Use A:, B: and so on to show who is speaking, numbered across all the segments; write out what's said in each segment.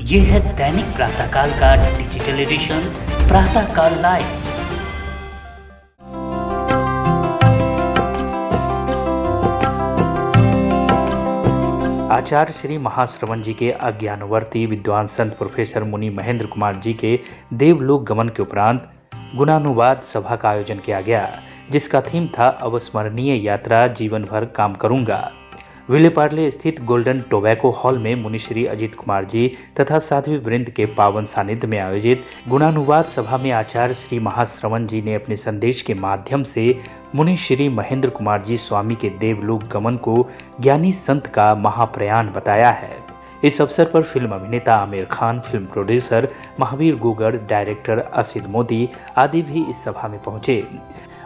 A: ये है दैनिक प्रातःकाल का डिजिटल एडिशन प्रातःकाल लाइव। आचार्य श्री महाश्रवण जी के अज्ञानवर्ती विद्वान संत प्रोफेसर मुनि महेंद्र कुमार जी के देवलोक गमन के उपरांत गुणानुवाद सभा का आयोजन किया गया, जिसका थीम था अविस्मरणीय यात्रा जीवन भर काम करूंगा। विलेपार्ले स्थित गोल्डन टोबैको हॉल में मुनि श्री अजित कुमार जी तथा साध्वी वृंद के पावन सानिध्य में आयोजित गुणानुवाद सभा में आचार्य श्री महाश्रवण जी ने अपने संदेश के माध्यम से मुनि श्री महेंद्र कुमार जी स्वामी के देवलोक गमन को ज्ञानी संत का महाप्रयाण बताया है। इस अवसर पर फिल्म अभिनेता Aamir Khan, film producer Mahavir Gugar, director Asit Modi आदि भी इस सभा में पहुंचे।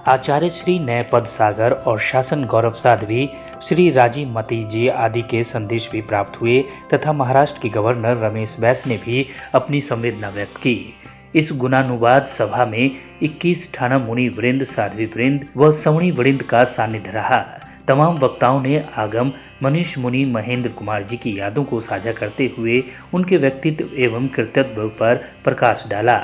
A: आचार्य श्री नयपद सागर और शासन गौरव साध्वी श्री राजीव मती जी आदि के संदेश भी प्राप्त हुए तथा महाराष्ट्र के गवर्नर रमेश बैस ने भी अपनी संवेदना व्यक्त की। इस गुणानुवाद सभा में 21 ठाना मुनि वृंद, साध्वी वृंद व सवणी वृंद का सानिध्य रहा। तमाम वक्ताओं ने आगम मनीष मुनि महेंद्र कुमार जी की यादों को साझा करते हुए उनके व्यक्तित्व एवं कर्तव्य पर प्रकाश डाला।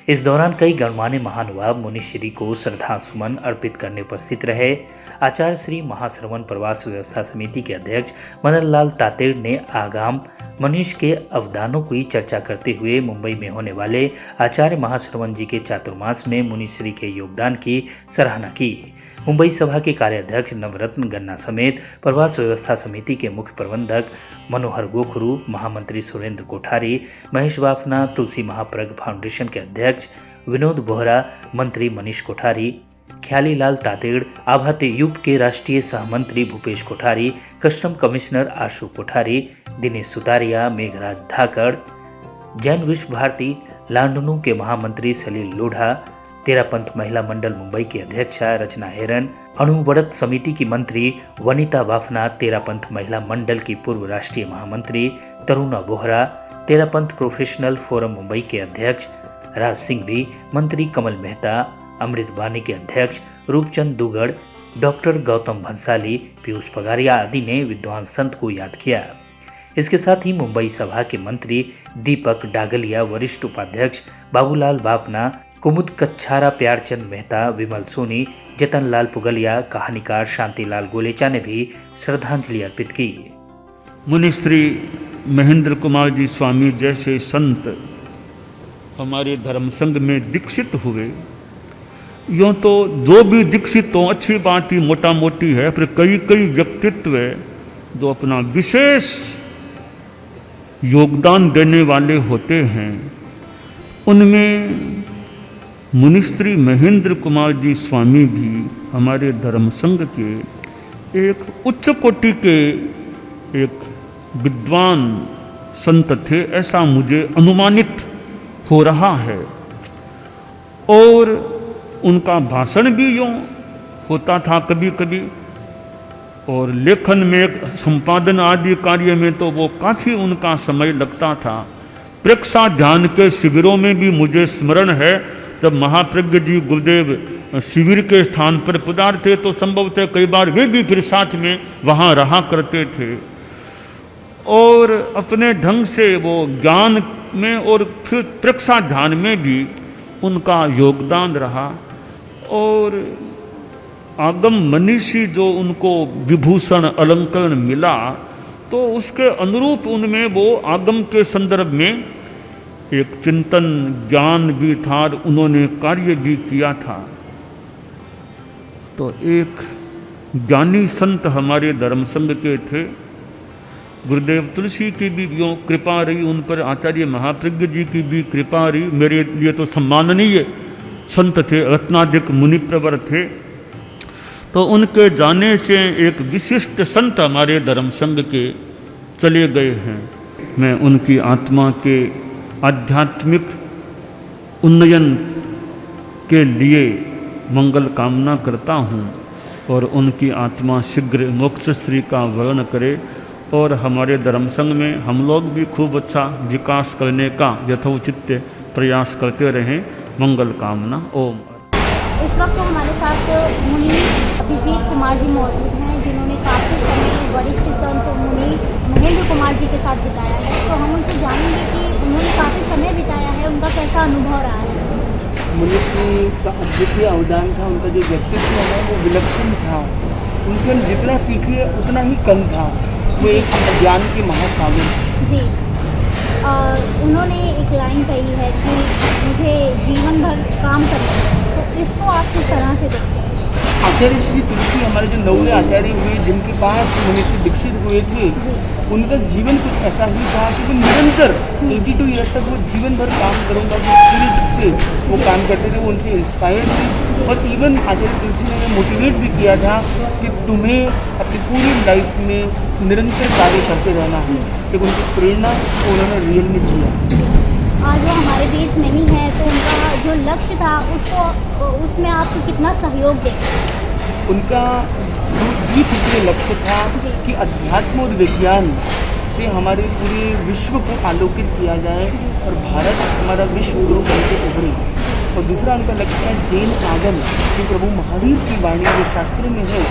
A: इस दौरान कई गणमान्य महानुभाव मुनि श्री को श्रद्धा सुमन अर्पित करने उपस्थित रहे। आचार्य श्री महाश्रवण प्रवास व्यवस्था समिति के अध्यक्ष मदन लाल तातेड़ ने आगाम मनीष के अवदानों की चर्चा करते हुए मुंबई में होने वाले आचार्य महाश्रवण जी के चातुर्मास में मुनि श्री के योगदान की सराहना की। मुंबई सभा के कार्याध्यक्ष नवरत्न गन्ना समेत प्रवास व्यवस्था समिति के मुख्य प्रबंधक मनोहर गोखरू, महामंत्री सुरेंद्र कोठारी, महेश बाफना, तुलसी महाप्रज्ञ फाउंडेशन के अध्यक्ष विनोद बोहरा, मंत्री मनीष कोठारी, ख्याली लाल तातेड़, आभाते युग के राष्ट्रीय सहमंत्री भूपेश कोठारी, कस्टम कमिश्नर आशु कोठारी, दिनेश सुतारिया, मेघराज धाकड़, जैन विश्व भारती लांडनू के महामंत्री सलील लोढ़ा, तेरापंथ महिला मंडल मुंबई की अध्यक्षा रचना हेरन, अणुवड़त समिति की मंत्री वनिता बाफना, तेरापंथ महिला मंडल की पूर्व राष्ट्रीय महामंत्री तरुणा बोहरा, तेरापंथ प्रोफेशनल फोरम मुंबई के अध्यक्ष राज सिंघवी, मंत्री कमल मेहता, अमृत बानी के अध्यक्ष रूपचंद दुगड़, डॉक्टर गौतम भंसाली, पीयूष पगारिया आदि ने विद्वान संत को याद किया। इसके साथ ही मुंबई सभा के मंत्री दीपक डागलिया, वरिष्ठ उपाध्यक्ष बाबूलाल बापना, कुमुद कच्छारा, प्यारचंद मेहता, विमल सोनी, जतन लाल पुगलिया, कहानीकार शांतिलाल गोलेचा ने भी श्रद्धांजलि अर्पित की।
B: मुनि श्री महेंद्र कुमार जी स्वामी जैसे संत हमारे धर्म संघ में दीक्षित हुए। यूँ तो जो भी दीक्षित हो अच्छी बात ही मोटा मोटी है, फिर कई कई व्यक्तित्व जो अपना विशेष योगदान देने वाले होते हैं, उनमें मुनि श्री महेंद्र कुमार जी स्वामी भी हमारे धर्म संघ के एक उच्च कोटि के एक विद्वान संत थे, ऐसा मुझे अनुमानित हो रहा है। और उनका भाषण भी यूँ होता था कभी कभी, और लेखन में संपादन आदि कार्य में तो वो काफ़ी उनका समय लगता था। प्रेक्षा ध्यान के शिविरों में भी मुझे स्मरण है, जब महाप्रज्ञ जी गुरुदेव शिविर के स्थान पर पधारते तो संभवतः कई बार वे भी फिर साथ में वहाँ रहा करते थे। और अपने ढंग से वो ज्ञान में और फिर प्रेक्षा ध्यान में भी उनका योगदान रहा। और आगम मनीषी जो उनको विभूषण अलंकरण मिला, तो उसके अनुरूप उनमें वो आगम के संदर्भ में एक चिंतन ज्ञान भी था और उन्होंने कार्य भी किया था। तो एक ज्ञानी संत हमारे धर्म संघ के थे। गुरुदेव तुलसी की भी यूँ कृपा रही उन पर, आचार्य महाप्रज्ञ जी की भी कृपा रही। मेरे लिए तो सम्माननीय संत थे, रत्नाधिक मुनि प्रवर थे। तो उनके जाने से एक विशिष्ट संत हमारे धर्म संघ के चले गए हैं। मैं उनकी आत्मा के आध्यात्मिक उन्नयन के लिए मंगल कामना करता हूँ और उनकी आत्मा शीघ्र मोक्ष श्री का वर्ण करे और हमारे धर्म संघ में हम लोग भी खूब अच्छा विकास करने का यथोचित प्रयास करते रहें। मंगल कामना। ओम।
C: इस वक्त हमारे साथ मुनि अभिजीत कुमार जी मौजूद हैं, जिन्होंने काफ़ी समय वरिष्ठ संत मुनि महेंद्र कुमार जी के साथ बिताया है, तो हम उनसे जानेंगे कि उन्होंने काफ़ी समय बिताया है, उनका कैसा अनुभव रहा है।
D: मनुष्य का अद्वितीय अवदान था, उनका जो व्यक्तित्व है वो विलक्षण था। उनसे हम जितना सीखे उतना ही कम था। वो एक ज्ञान के महासागर।
C: जी, उन्होंने एक लाइन कही है कि मुझे जीवन भर काम करना है, तो इसको आप किस तरह से देखते हैं?
D: आचार्य श्री तुलसी हमारे जो 9वें आचार्य हुए, जिनके पास मनुष्य दीक्षित हुए थे, उनका जीवन कुछ ऐसा ही था कि वो निरंतर 82 ईयर्स तक वो जीवन भर काम करूँगा, जो स्पिरिट से वो काम करते थे, वो उनसे इंस्पायर थे। और इवन आचार्य तुलसी ने मोटिवेट भी किया था कि तुम्हें अपनी पूरी लाइफ में निरंतर कार्य करते रहना है, कि उनकी प्रेरणा को उन्होंने रियल में जिया।
C: आज वो हमारे बीच नहीं है, तो उनका जो लक्ष्य था उसमें आप कितना सहयोग दें?
D: उनका जो 20 लक्ष्य था कि अध्यात्म और विज्ञान से हमारे पूरे विश्व को आलोकित किया जाए और भारत हमारा विश्व गुरु बनके उभरे। और दूसरा उनका लक्ष्य है जैन आगम, जो प्रभु महावीर की वाणी जो शास्त्रों में है,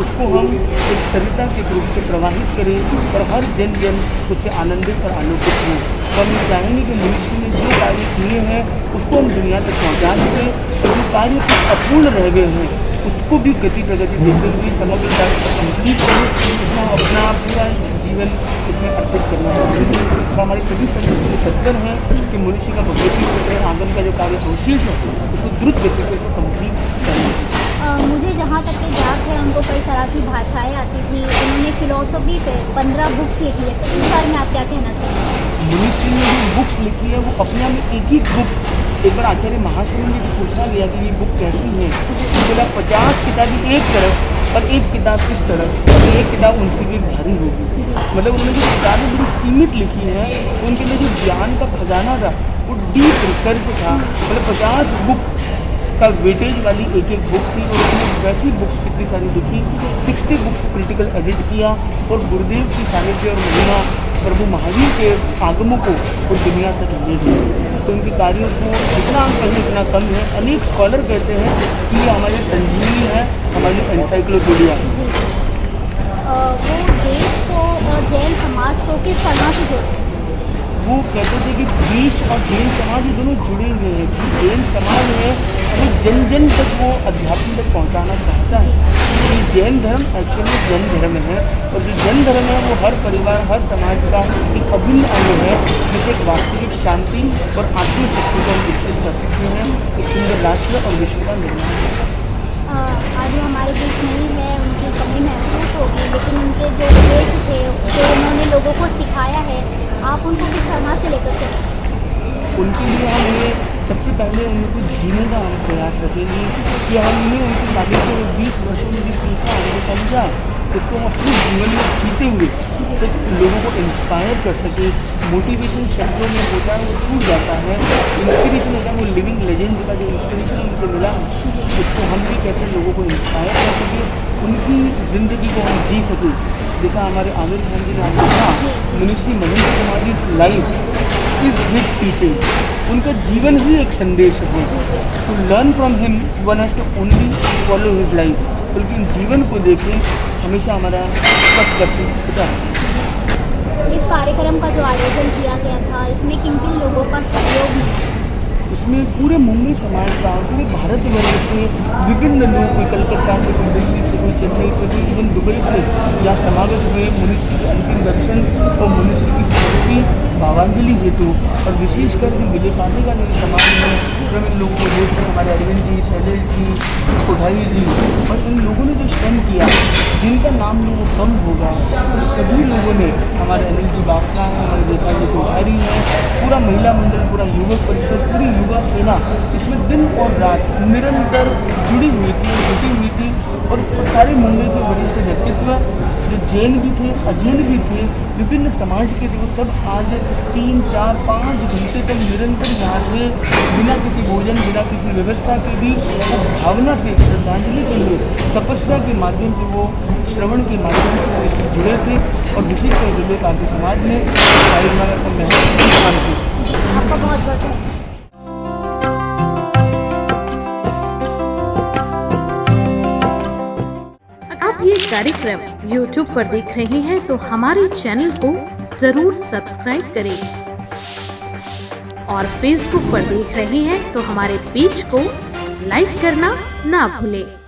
D: उसको हम एक सरिता के रूप से प्रवाहित करें और हर जन उससे आनंदित और आलोकित हो। तो हम चाहेंगे कि मनुष्य ने जो कार्य किए हैं उसको हम दुनिया तक पहुँचा दें, और जो कार्य अपूर्ण रह गए हैं उसको भी गति प्रगति देते हुए समग्रता से कंप्लीट करें। इसमें हम अपना पूरा जीवन उसमें अर्पित करना चाहिए। तो हमारे सभी सदस्य तत्पर हैं कि मनुष्य का भगवती क्षेत्र आंगन का जो कार्य अवशेष है उसको द्रुत गति से उसको कंप्लीट करना।
C: मुझे जहाँ तक कि याद है, उनको कई तरह की भाषाएं आती थी। उन्होंने फिलॉसफी पे 15 बुक्स लिखी है, तो इस बारे में आप क्या कहना चाहेंगे?
D: मनुष्य ने जो बुक्स लिखी है वो अपने आप में एक ही बुक, एक बार आचार्य महाशय जी से पूछा गया कि ये बुक कैसी है, तो बोला 50 किताबें एक तरफ और एक किताब इस तरफ, और एक किताब उनसे भी भारी होगी। मतलब उन्होंने जो किताबें बड़ी सीमित लिखी है, उनके लिए जो ज्ञान का खजाना था वो डीप रिसर्च था। मतलब 50 बुक का वेटेज वाली एक बुक थी, और उन्होंने वैसी बुक्स कितनी सारी लिखी, 60 बुक्स क्रिटिकल एडिट किया, और गुरुदेव की साहित्य और महिमा प्रभु महावीर के आगमों को और दुनिया तक ले गए। तो उनके कार्यों को जितना हम कहें उतना कम है। अनेक स्कॉलर कहते हैं कि ये हमारी संजीवनी है, हमारी एनसाइक्लोपीडिया।
C: वो देश को और जैन समाज को किस तरह से जोड़ते हैं?
D: वो कहते थे कि देश और जैन समाज ये दोनों जुड़े हुए हैं, कि जैन समाज है वो जन जन तक वो अध्यात्म तक पहुंचाना चाहता है। ये जैन धर्म एक्चुअली जन धर्म है, और जो जन धर्म है वो हर परिवार हर समाज का एक अभिन्न अंग है, जिसे एक वास्तविक शांति और आत्मिक शक्ति को हम विकसित कर सकते हैं, एक सुंदर राष्ट्र और विश्व का निर्माण।
C: आज वो हमारे बीच नहीं है, उनकी कमी महसूस होगी, लेकिन उनके जो उद्देश्य थे, जो उन्होंने लोगों को सिखाया है, आप उनको किस तरह से लेकर चलेंगे?
D: उनके लिए हमें सबसे पहले उनको जीने का हम प्रयास रखेंगे कि हमने उनके बारे में 20 वर्षों में भी सीखा और समझा, उसको हम अपने जीवन में जीते हुए तो लोगों को इंस्पायर कर सके। मोटिवेशन शब्दों में होता है वो छूट जाता है, इंस्पिरेशन होता है वो लिविंग लेजेंड का जो इंस्पिरेशन उनसे मिला उसको हम भी कैसे लोगों को इंस्पायर कर सके, उनकी ज़िंदगी को हम जी सकें। जैसा हमारे आमिर खान जी ने आज कहा, मनुष्य Mahendra Kumar ji life is his teaching, उनका जीवन ही एक संदेश है। To learn from him one has to only follow his life, बल्कि जीवन को देखें हमेशा हमारा पथ दर्शन होता है।
C: इस कार्यक्रम का जो आयोजन किया गया था, इसमें किन किन लोगों का सहयोग मिला?
D: इसमें पूरे मुंबई समाज का, पूरे भारतवर्ष से विभिन्न लोग, कोई कलकत्ता से, कोई दिल्ली से, कोई चेन्नई से, कोई इवन दुबई से यहाँ समागत हुए मनुष्य के अंतिम दर्शन और मनुष्य की स्मृति भावांजलि हेतु। और विशेषकर विवेकानंद का समाज में जब इन लोगों को देखकर हमारे अरविंद जी, शैलेश जी, कोठारी जी और इन लोगों ने जो श्रम किया, जिनका नाम लोगों को कम होगा, तो सभी लोगों ने, हमारे अनिल जी बाफना है, हमारे नेता जी कोठारी हैं, पूरा महिला मंडल, पूरा युवक परिषद, पूरी युवा सेना इसमें दिन और रात निरंतर जुड़ी हुई थी, जुटी हुई थी। और सारे मुंबई के वरिष्ठ व्यक्तित्व जो जैन भी थे, अजैन भी थे, विभिन्न समाज के थे, वो सब आज 3, 4, 5 घंटे तक निरंतर यहाँ थे, बिना किसी भोजन, बिना किसी व्यवस्था के भी वो भावना से श्रद्धांजलि के लिए तपस्या के माध्यम से, वो श्रवण के माध्यम से वो इसमें जुड़े थे। और विशेषकर विवेकानंद समाज में कार्यक्रम का महत्वपूर्ण थे।
C: आपका बहुत बहुत धन्यवाद।
E: आप ये कार्यक्रम YouTube पर देख रहे हैं तो हमारे चैनल को जरूर सब्सक्राइब करें और Facebook पर देख रहे हैं तो हमारे पेज को लाइक करना ना भूलें।